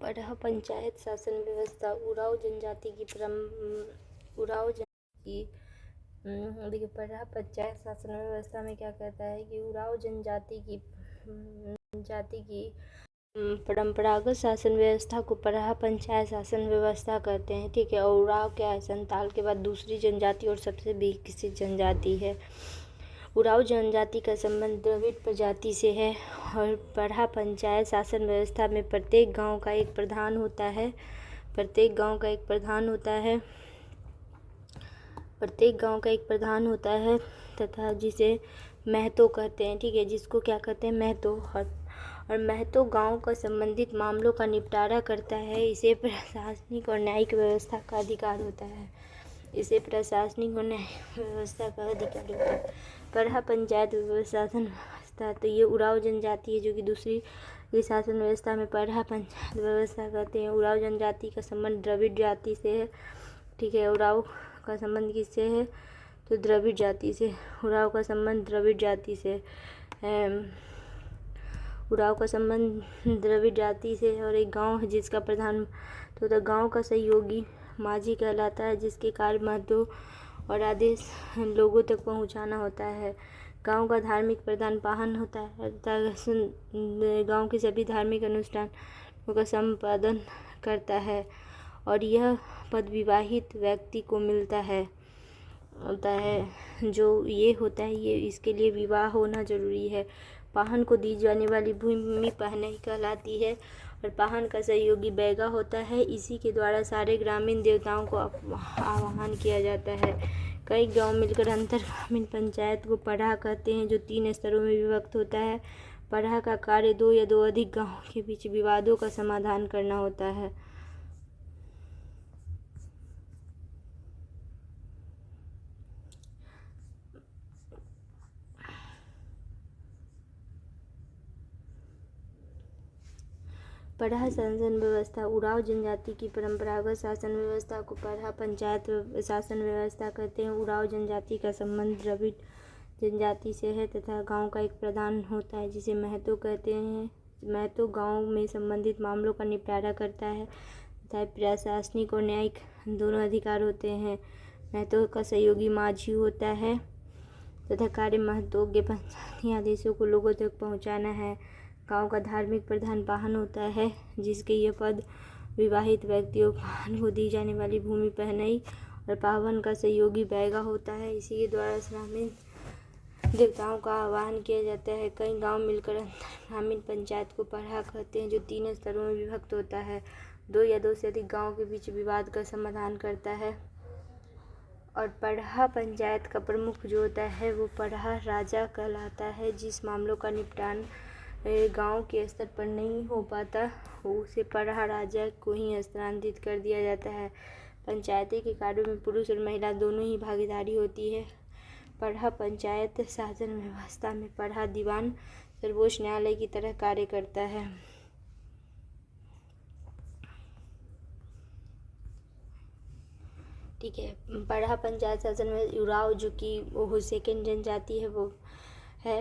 पढ़ा पंचायत शासन व्यवस्था उरांव जनजाति की देखिए, पढ़ा पंचायत शासन व्यवस्था में क्या कहता है कि उरांव जनजाति की परंपरागत शासन व्यवस्था को पढ़ा पंचायत शासन व्यवस्था कहते हैं। ठीक है। और उरांव क्या है? संताल के बाद दूसरी जनजाति और सबसे विकसित जनजाति है। उरांव जनजाति का संबंध द्रविड़ प्रजाति से है और पढ़ा पंचायत शासन व्यवस्था में प्रत्येक गांव का एक प्रधान होता है तथा जिसे महतो कहते हैं। ठीक है। जिसको क्या कहते हैं? महतो। और महतो गांव का संबंधित मामलों का निपटारा करता है। इसे प्रशासनिक और न्यायिक व्यवस्था का अधिकार होता है। पढ़ा पंचायत शासन व्यवस्था, तो ये उरांव जनजाति है जो कि दूसरी शासन व्यवस्था में पढ़ा पंचायत व्यवस्था कहते हैं। उरांव जनजाति का संबंध द्रविड़ जाति से है। ठीक है। उरांव का संबंध किससे है? तो द्रविड़ जाति से। उरांव का संबंध द्रविड़ जाति से है और एक गांव है जिसका प्रधान तो गांव का सहयोगी माझी कहलाता है, जिसके कार्य महत्व और आदेश लोगों तक पहुंचाना होता है। गांव का धार्मिक प्रधान पाहन होता है तथा गांव के सभी धार्मिक अनुष्ठानों का संपादन करता है और यह पद विवाहित व्यक्ति को मिलता है जो ये होता है, ये इसके लिए विवाह होना जरूरी है। पाहन को दी जाने वाली भूमि पहनई कहलाती है और पाहन का सहयोगी बैगा होता है। इसी के द्वारा सारे ग्रामीण देवताओं को आवाहन किया जाता है। कई गांव मिलकर अंतर ग्रामीण पंचायत को पढ़ा कहते हैं, जो 3 स्तरों में विभक्त होता है। पढ़ा का कार्य 2 या 2 अधिक गांवों के बीच विवादों का समाधान करना होता है। पढ़ा शासन व्यवस्था उरांव जनजाति की परंपरागत शासन व्यवस्था को पढ़ा पंचायत शासन व्यवस्था कहते हैं। उरांव जनजाति का संबंध द्रविड़ जनजाति से है तथा गांव का एक प्रधान होता है जिसे महतो कहते हैं। महतो गांव में संबंधित मामलों का निपटारा करता है तथा प्रशासनिक और न्यायिक दोनों अधिकार होते हैं। महतो का सहयोगी माझी होता है तथा कार्य महतो के पंचायती आदेशों को लोगों तक पहुंचाना है। गांव का धार्मिक प्रधान पाहन होता है, जिसके यह पद विवाहित व्यक्तियों पाहन को दी जाने वाली भूमि पहनई और पावन का सहयोगी बैगा होता है। इसी के द्वारा ग्रामीण देवताओं का आवाहन किया जाता है। कई गांव मिलकर अंतर ग्रामीण पंचायत को पढ़ा कहते हैं, जो 3 स्तरों में विभक्त होता है। 2 या 2 से अधिक गाँव के बीच विवाद का समाधान करता है। और पढ़ा पंचायत का प्रमुख जो होता है वो पढ़ा राजा कहलाता है। जिस मामलों का निपटान गांव के स्तर पर नहीं हो पाता उसे पढ़ा राजा को ही हस्तांतरित कर दिया जाता है। पंचायती के कार्यों में पुरुष और महिला दोनों ही भागीदारी होती है। पढ़ा पंचायत शासन व्यवस्था में पढ़ा दीवान सर्वोच्च न्यायालय की तरह कार्य करता है। ठीक है। पढ़ा पंचायत शासन में उरांव जो कि वो सेकेंड जनजाति है वो है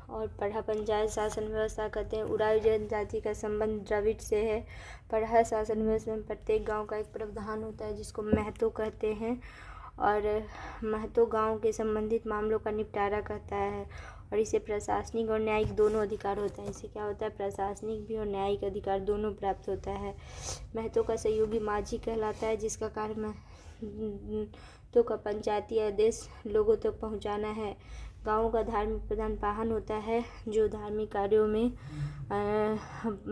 और पढ़ा पंचायत शासन व्यवस्था कहते हैं। उरांव जनजाति का संबंध द्रविड़ से है। पढ़ा शासन व्यवस्था में प्रत्येक गांव का एक प्रधान होता है जिसको महतो कहते हैं और महतो गांव के संबंधित मामलों का निपटारा करता है और इसे प्रशासनिक और न्यायिक दोनों अधिकार होता है। इसे क्या होता है? प्रशासनिक भी और न्यायिक अधिकार दोनों प्राप्त होता है। महतो का सहयोगी माझी कहलाता है, जिसका कार्य महतो का पंचायती आदेश लोगों तक पहुंचाना है। गाँव का धार्मिक प्रधान पाहन होता है, जो धार्मिक कार्यों में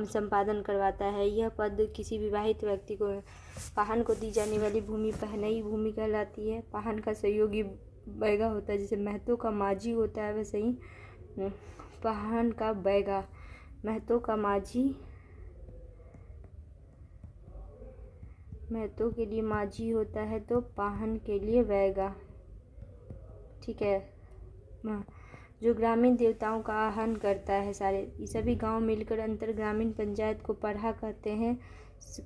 संपादन करवाता है। यह पद किसी विवाहित व्यक्ति को पाहन को दी जाने वाली भूमि पहनई भूमि कहलाती है। पाहन का सहयोगी बैगा होता है, जैसे महतो का माझी होता है वैसे ही पाहन का बैगा। महतो का माझी महतो के लिए माझी होता है तो पाहन के लिए बैगा। ठीक है। जो ग्रामीण देवताओं का आह्वान करता है। ये सभी गांव मिलकर अंतर ग्रामीण पंचायत को पढ़ा कहते हैं।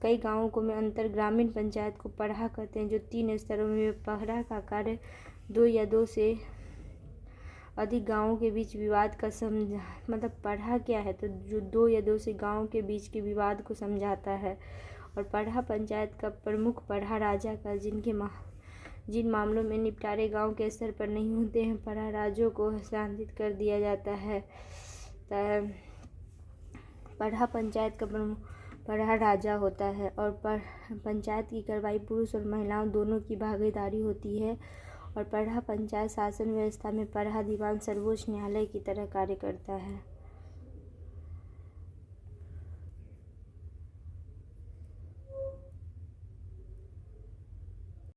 कई गांवों को में अंतर ग्रामीण पंचायत को पढ़ा कहते हैं, जो 3 स्तरों में पढ़ा का कार्य 2 या 2 से अधिक गाँवों के बीच विवाद का मतलब पढ़ा क्या है, तो जो दो या दो से गाँव के बीच के विवाद को समझाता है। और पढ़ा पंचायत का प्रमुख पढ़ा राजा का जिन मामलों में निपटारे गांव के स्तर पर नहीं होते हैं, पढ़ा राजों को हस्तांतरित कर दिया जाता है। पढ़ा पंचायत का प्रमुख पढ़ा राजा होता है और पंचायत की कार्रवाई पुरुष और महिलाओं दोनों की भागीदारी होती है। और पढ़ा पंचायत शासन व्यवस्था में पढ़ा दीवान सर्वोच्च न्यायालय की तरह कार्य करता है।